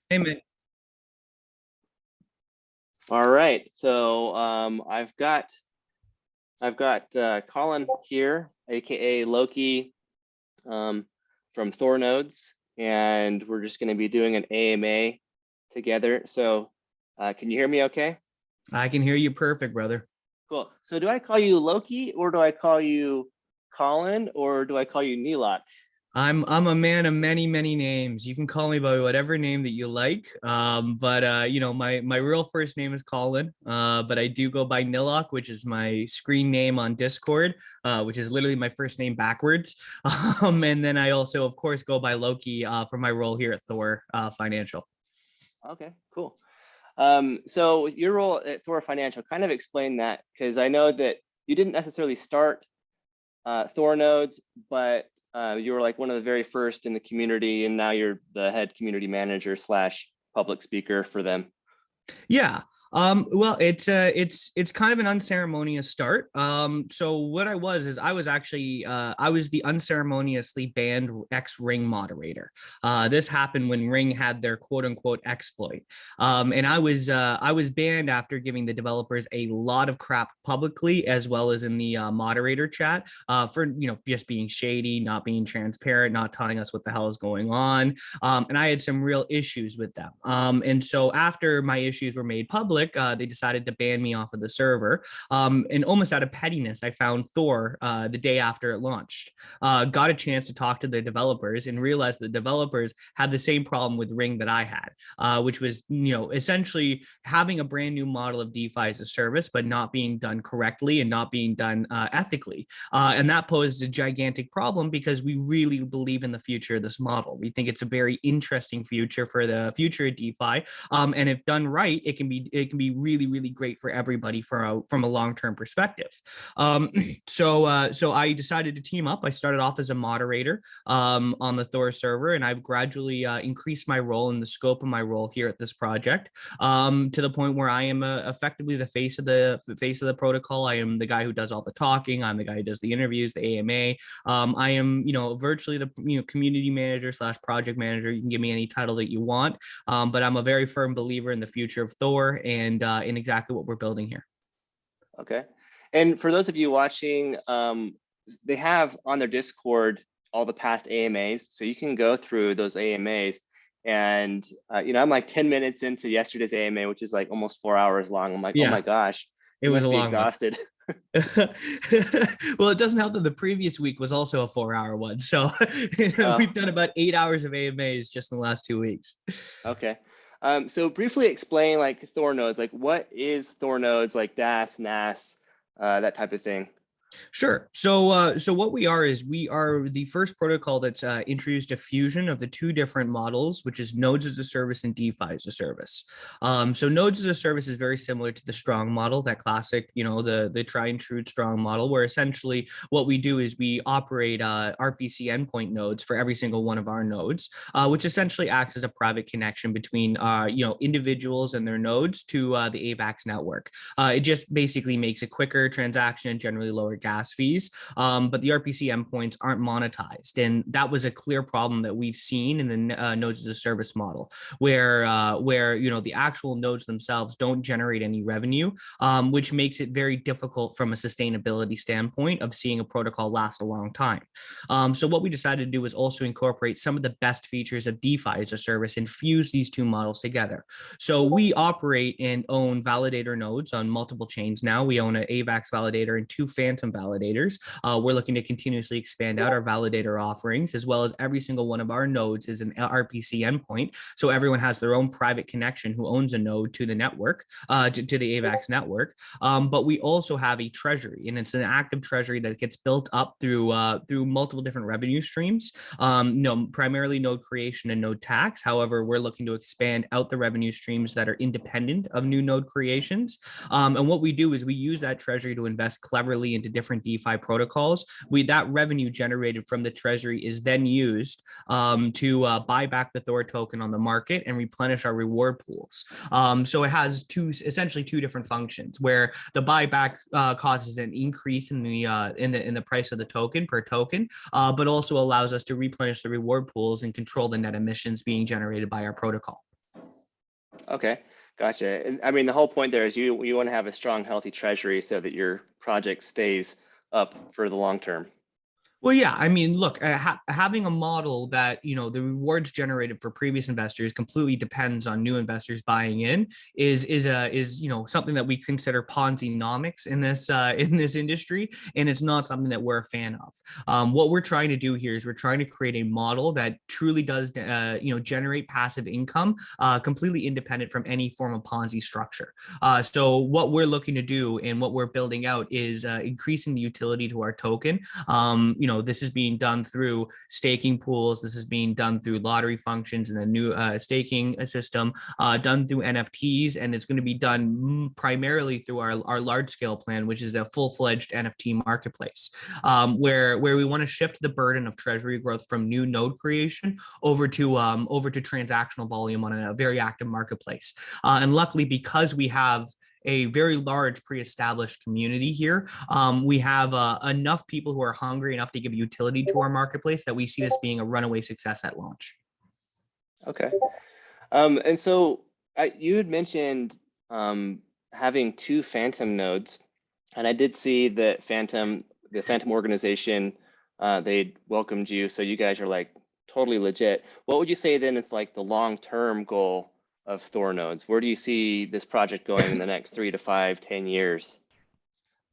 Hey man. All right, so I've got Colin here, aka Loki, from Thor Nodes, and we're just going to be doing an AMA together. So, can you hear me? Okay, I can hear you perfect, brother. cool. So, do I call you Loki, or do I call you Colin, or do I call you nilot? I'm a man of many names. You can call me by whatever name that you like. But my real first name is Colin. But I do go by Niloc, which is my screen name on Discord, which is literally my first name backwards. And then I also, of course, go by Loki for my role here at Thor.Financial. Okay, cool. So your role at Thor.Financial, kind of explain that, because I know that you didn't necessarily start Thor nodes, but you were like one of the very first in the community, and now you're the head community manager slash public speaker for them. Yeah. Well, it's kind of an unceremonious start. So what I was is I was the unceremoniously banned X Ring moderator. This happened when Ring had their quote unquote exploit. And I was banned after giving the developers a lot of crap publicly as well as in the moderator chat for just being shady, not being transparent, not telling us what the hell is going on. And I had some real issues with them. And so after my issues were made public, they decided to ban me off of the server. And almost out of pettiness, I found Thor the day after it launched. Got a chance to talk to the developers and realized the developers had the same problem with Ring that I had, which was essentially having a brand new model of DeFi as a service, but not being done correctly and not being done ethically. And that posed a gigantic problem because we really believe in the future of this model. We think it's a very interesting future for the future of DeFi, and if done right, it can be really great for everybody from a long term perspective. Um, so I decided to team up. I started off as a moderator on the Thor server, and I've gradually increased my role and the scope of my role here at this project to the point where I am effectively the face of the protocol. I am the guy who does all the talking. I'm the guy who does the interviews, the AMA. I am, virtually the community manager slash project manager. You can give me any title that you want, but I'm a very firm believer in the future of Thor and in exactly what we're building here. Okay. And for those of you watching, they have on their Discord all the past AMAs, so you can go through those AMAs. And I'm like 10 minutes into yesterday's AMA, which is like almost 4 hours long. I'm like, oh my Yeah, gosh, it you was a must be long one. exhausted. Well, it doesn't help that the previous week was also a 4 hour one. So Oh, we've done about 8 hours of AMAs just in the last 2 weeks. okay. So briefly explain like Thor nodes, like what is Thor nodes, like DAS, NAS, that type of thing. Sure. So what we are is we are the first protocol that's introduced a fusion of the two different models, which is nodes as a service and DeFi as a service. So nodes as a service is very similar to the strong model, that classic, the try and true strong model, where essentially what we do is we operate RPC endpoint nodes for every single one of our nodes, which essentially acts as a private connection between individuals and their nodes to the AVAX network. It just basically makes a quicker transaction and generally lower gas fees, but the RPC endpoints aren't monetized, and that was a clear problem that we've seen in the nodes as a service model, where the actual nodes themselves don't generate any revenue, which makes it very difficult from a sustainability standpoint of seeing a protocol last a long time. So what we decided to do was also incorporate some of the best features of DeFi as a service and fuse these two models together. So we operate and own validator nodes on multiple chains now. We own an AVAX validator and two Phantom validators. We're looking to continuously expand out our validator offerings, as well as every single one of our nodes is an RPC endpoint. So everyone has their own private connection who owns a node to the network, to the AVAX network. But we also have a treasury, and it's an active treasury that gets built up through multiple different revenue streams. Primarily node creation and node tax. However, we're looking to expand out the revenue streams that are independent of new node creations. And what we do is we use that treasury to invest cleverly into different DeFi protocols. That revenue generated from the treasury is then used to buy back the Thor token on the market and replenish our reward pools. So it has essentially two different functions, where the buyback causes an increase in the price of the token per token, but also allows us to replenish the reward pools and control the net emissions being generated by our protocol. Okay, gotcha. And I mean, the whole point there is you want to have a strong, healthy treasury so that your project stays up for the long term. Well, yeah, I mean, look, having a model that, the rewards generated for previous investors completely depends on new investors buying in is something that we consider Ponzi-nomics in this industry, and it's not something that we're a fan of. What we're trying to do here is we're trying to create a model that truly does generate passive income completely independent from any form of Ponzi structure. So what we're looking to do and what we're building out is increasing the utility to our token. This is being done through staking pools. This is being done through lottery functions and a new staking system done through NFTs. And it's going to be done primarily through our large scale plan, which is a full-fledged NFT marketplace, where we want to shift the burden of treasury growth from new node creation over to transactional volume on a very active marketplace. And luckily, because we have a very large pre-established community here, we have enough people who are hungry enough to give utility to our marketplace that we see this being a runaway success at launch. Okay. And so you had mentioned having 2 Phantom nodes, and I did see that the Phantom organization, they welcomed you, so you guys are like totally legit. What would you say then is like the long-term goal of Thor nodes? Where do you see this project going in the next 3 to 5, 10 years?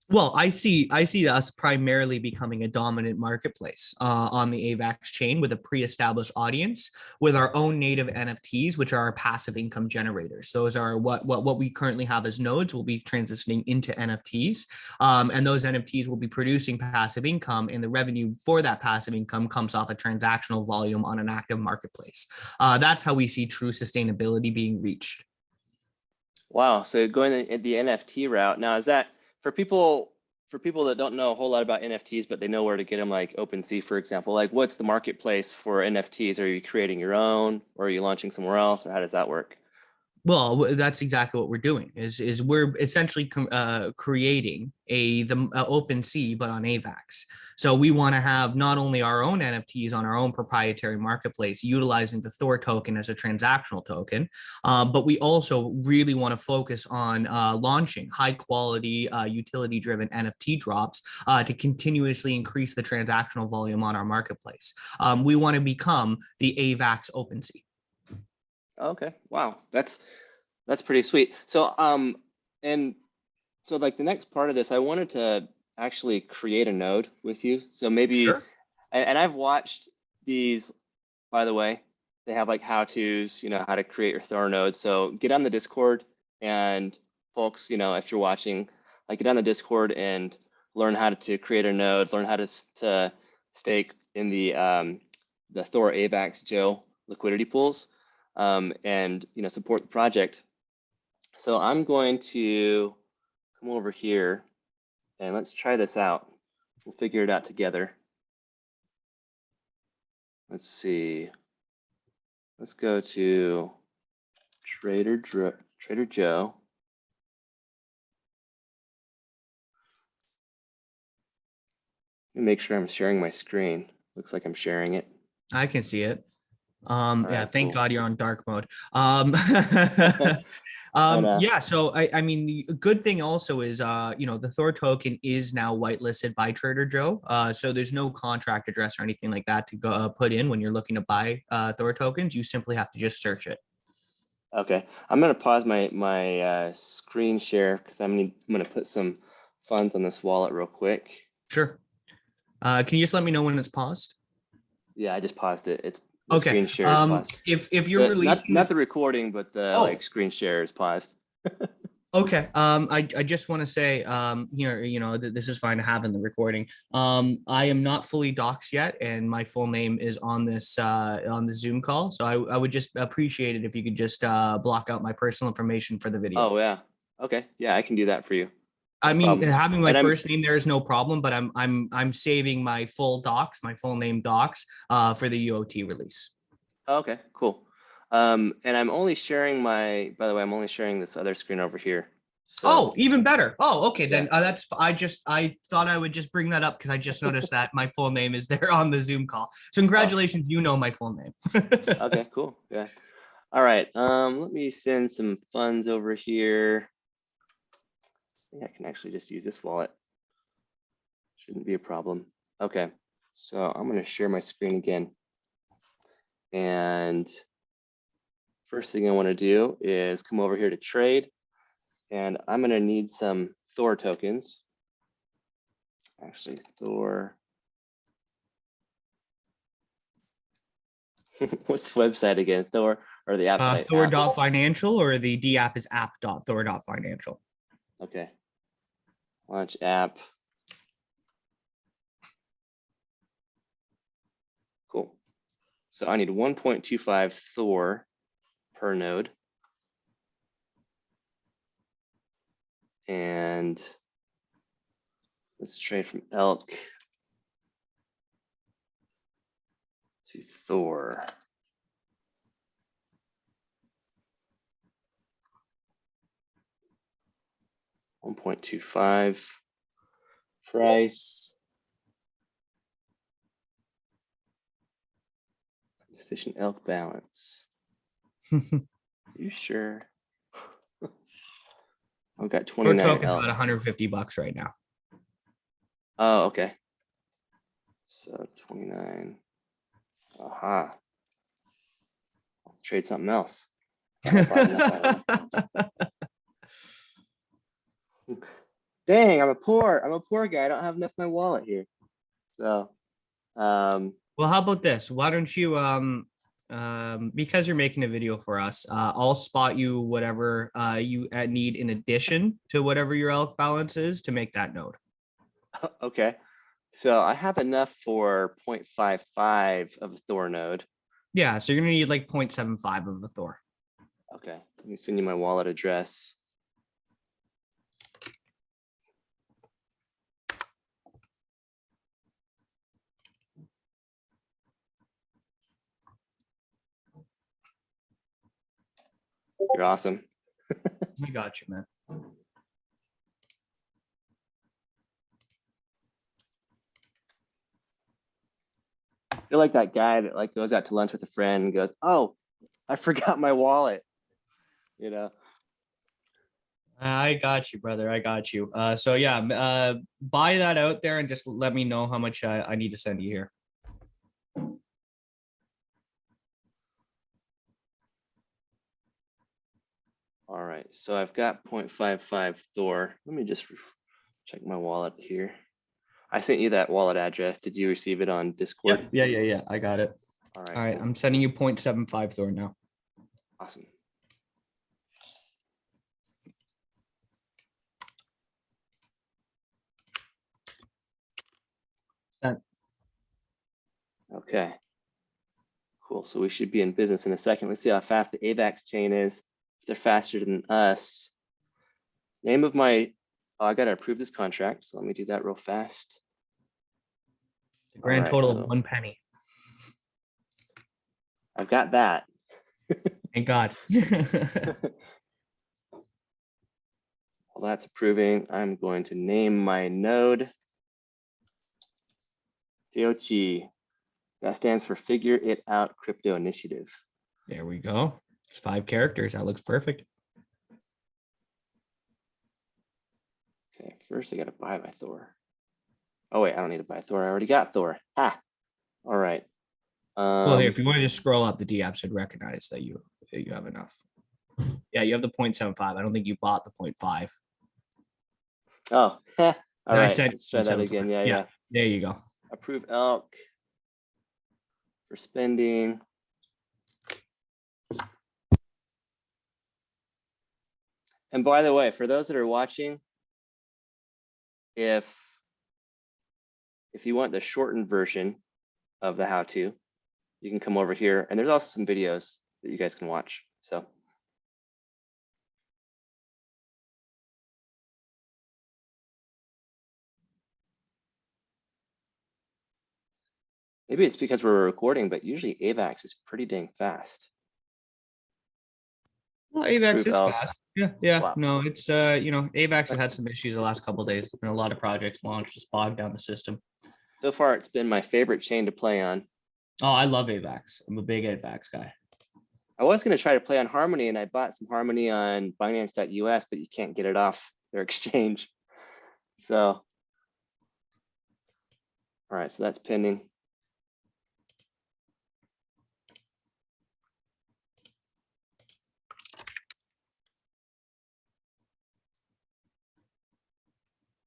Well, I see us primarily becoming a dominant marketplace on the AVAX chain with a pre-established audience, with our own native NFTs, which are our passive income generators. Those are what we currently have as nodes will be transitioning into NFTs, and those NFTs will be producing passive income, and the revenue for that passive income comes off a transactional volume on an active marketplace. That's how we see true sustainability being reached. Wow, so going the NFT route now, is that for people that don't know a whole lot about NFTs, but they know where to get them, like OpenSea, for example? Like, what's the marketplace for NFTs? Are you creating your own, or are you launching somewhere else, or how does that work? Well, that's exactly what we're doing. Is we're essentially creating the OpenSea, but on AVAX. So we want to have not only our own NFTs on our own proprietary marketplace, utilizing the Thor token as a transactional token, but we also really want to focus on launching high quality, utility driven NFT drops to continuously increase the transactional volume on our marketplace. We want to become the AVAX OpenSea. Okay, wow, that's pretty sweet. So and so like the next part of this, I wanted to actually create a node with you. So maybe, Sure. and I've watched these, by the way, they have like how-tos, how to create your Thor node. So get on the Discord, and folks, if you're watching, like get on the Discord and learn how to create a node, learn how to stake in the Thor AVAX Joe liquidity pools. And support the project. So I'm going to come over here and let's try this out. We'll figure it out together. Let's see. Let's go to Trader Joe. Let me make sure I'm sharing my screen. Looks like I'm sharing it. I can see it. Yeah, thank cool. God you're on dark mode. know. Yeah, so I mean, the good thing also is, the Thor token is now whitelisted by Trader Joe. So there's no contract address or anything like that to go put in when you're looking to buy Thor tokens. You simply have to just search it. Okay, I'm gonna pause my screen share because I'm gonna put some funds on this wallet real quick. Sure. Can you just let me know when it's paused? Yeah, I just paused it. It's the Okay. screen share is paused. If you're releasing not the recording, but the like screen share is paused. Okay. I just want to say, this is fine to have in the recording. I am not fully doxxed yet, and my full name is on this on the Zoom call. So I would just appreciate it if you could just block out my personal information for the video. Oh yeah. Okay. Yeah, I can do that for you. No I mean, problem. having my And first name there is no problem, but I'm saving my full docs, my full name docs, for the UOT release. Okay, cool. And I'm only sharing by the way, I'm only sharing this other screen over here. So, even better. Okay. Yeah. Then I thought I would just bring that up because I just noticed that my full name is there on the Zoom call. So congratulations, you know my full name. Okay, cool. Yeah. All right, let me send some funds over here. I think I can actually just use this wallet. Shouldn't be a problem. Okay, so I'm gonna share my screen again. And first thing I wanna do is come over here to trade. And I'm gonna need some Thor tokens. Actually, Thor. What's the website again? Thor or the app site? Thor.Financial, or the D app is app.thor.financial. Okay. Launch app. Cool. So I need 1.25 Thor per node. And let's trade from elk to Thor. $1.25 price. Sufficient elk balance. You sure? I've got Thor 29 token's elk. about $150 right now. Oh, okay. So 29. Aha. I'll trade something else. Dang, I'm a poor guy. I don't have enough in my wallet here. So, well, how about this? Why don't you, because you're making a video for us, I'll spot you whatever you need in addition to whatever your elk balance is to make that node. okay. So I have enough for 0.55 of a Thor node. Yeah, so you're gonna need like 0.75 of the Thor. Okay, let me send you my wallet address. You're awesome. I got you, man. I feel like that guy that like goes out to lunch with a friend and goes, "Oh, I forgot my wallet." You know. I got you, brother. I got you. So yeah, buy that out there and just let me know how much I need to send you here. All right, so I've got 0.55 Thor. Let me just check my wallet here. I sent you that wallet address. Did you receive it on Discord? Yep. Yeah. I got it. All right. All right. Cool. I'm sending you 0.75 Thor now. Awesome. Sent. Okay. Cool. So we should be in business in a second. Let's see how fast the AVAX chain is. If they're faster than us. Name of my, oh, I got to approve this contract. So let me do that real fast. The grand total of 1 penny. I've got that. Thank God. Well, that's approving. I'm going to name my node Fiochi. That stands for Figure It Out Crypto Initiative. There we go. It's 5 characters. That looks perfect. Okay, first I got to buy my Thor. Oh wait, I don't need to buy Thor. I already got Thor. Ha. All right. Well, here, if you want to just scroll up, the DApp should recognize that you have enough. Yeah, you have the 0.75. I don't think you bought the 0.5. Oh, all right. I said Let's try that again. Yeah. There you go. Approve elk for spending. And by the way, for those that are watching, if you want the shortened version of the how-to, you can come over here, and there's also some videos that you guys can watch. So maybe it's because we're recording, but usually AVAX is pretty dang fast. Well, AVAX is elk. fast. Yeah. Swap. No, it's AVAX has had some issues the last couple of days. There's been a lot of projects launched, just bogged down the system. So far, it's been my favorite chain to play on. Oh, I love AVAX. I'm a big AVAX guy. I was going to try to play on Harmony, and I bought some Harmony on Binance.us, but you can't get it off their exchange. So, all right, so that's pending.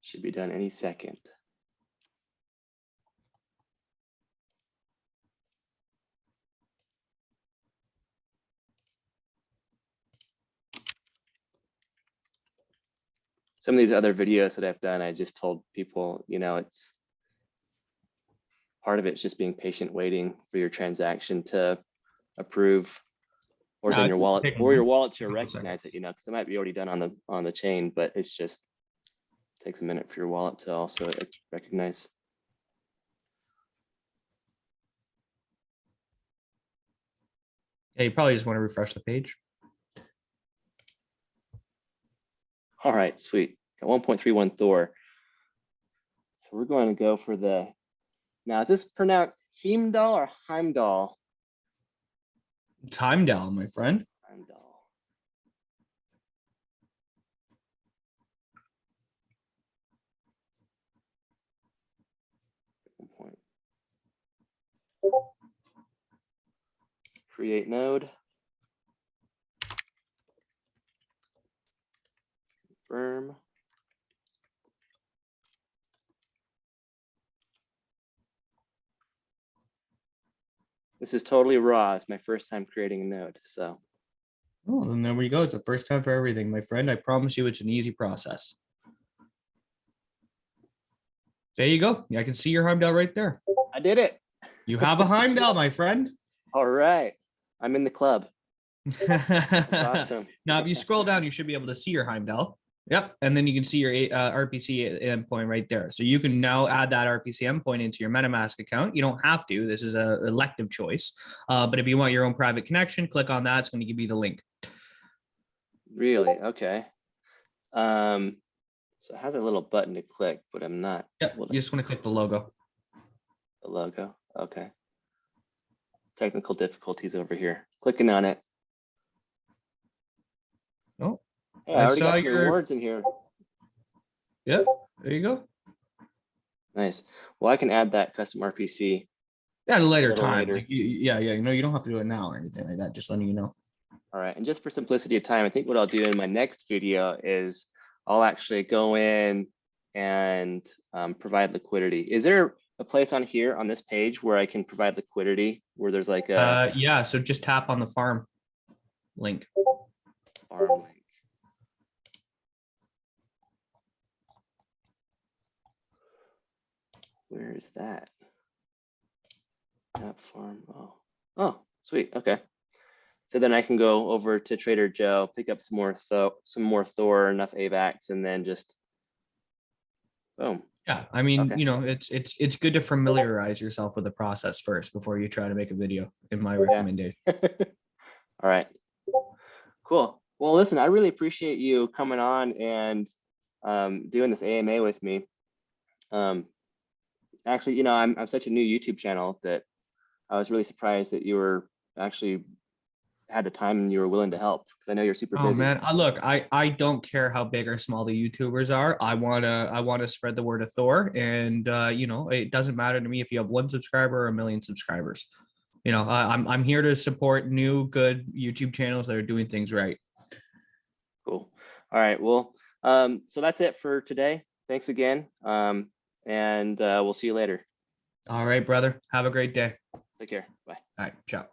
Should be done any second. Some of these other videos that I've done, I just told people, you know, it's part of it's just being patient, waiting for your transaction to approve, or then your wallet, or your wallet to recognize it, you know, because it might be already done on the chain, but it's just takes a minute for your wallet to also recognize. Yeah, you probably just want to refresh the page. All right, sweet. Got 1.31 Thor. So we're going to go for the, now is this pronounced Heimdall or Heimdall? It's Heimdall, my friend. Heimdall. Create node. Confirm. This is totally raw. It's my first time creating a node, so. Oh, then there we go. It's the first time for everything, my friend. I promise you it's an easy process. There you go. I can see your Heimdall right there. I did it. You have a Heimdall, my friend. All right. I'm in the club. That's awesome. Now, if you scroll down, you should be able to see your Heimdall. Yep. And then you can see your RPC endpoint right there. So you can now add that RPC endpoint into your MetaMask account. You don't have to. This is an elective choice. But if you want your own private connection, click on that. It's going to give you the link. Really? Okay. So it has a little button to click, but I'm not. Yep. You just want to click the logo. The logo. Okay. Technical difficulties over here. Clicking on it. Oh, hey, I already got some rewards in here. Yep. There you go. Nice. Well, I can add that custom RPC at a later time. Later. Like yeah. You know, you don't have to do it now or anything like that. Just letting you know. All right. And just for simplicity of time, I think what I'll do in my next video is I'll actually go in and provide liquidity. Is there a place on here on this page where I can provide liquidity, where there's like a yeah, so just tap on the farm link. Farm link. Where is that? App farm. Oh, sweet. Okay. So then I can go over to Trader Joe, pick up some more Thor, enough AVAX, and then just boom. Yeah, I mean, Okay. you know, it's good to familiarize yourself with the process first before you try to make a video, in my recommendation. All right. Cool. Well, listen, I really appreciate you coming on and doing this AMA with me. Actually, you know, I'm such a new YouTube channel that I was really surprised that you were actually had the time and you were willing to help, because I know you're super busy. Oh man, look, I don't care how big or small the YouTubers are. I wanna spread the word of Thor, and you know, it doesn't matter to me if you have 1 subscriber or 1 million subscribers. You know, I'm here to support new good YouTube channels that are doing things right. Cool. All right. Well, so that's it for today. Thanks again, and we'll see you later. All right, brother. Have a great day. Take care. Bye. All right, ciao.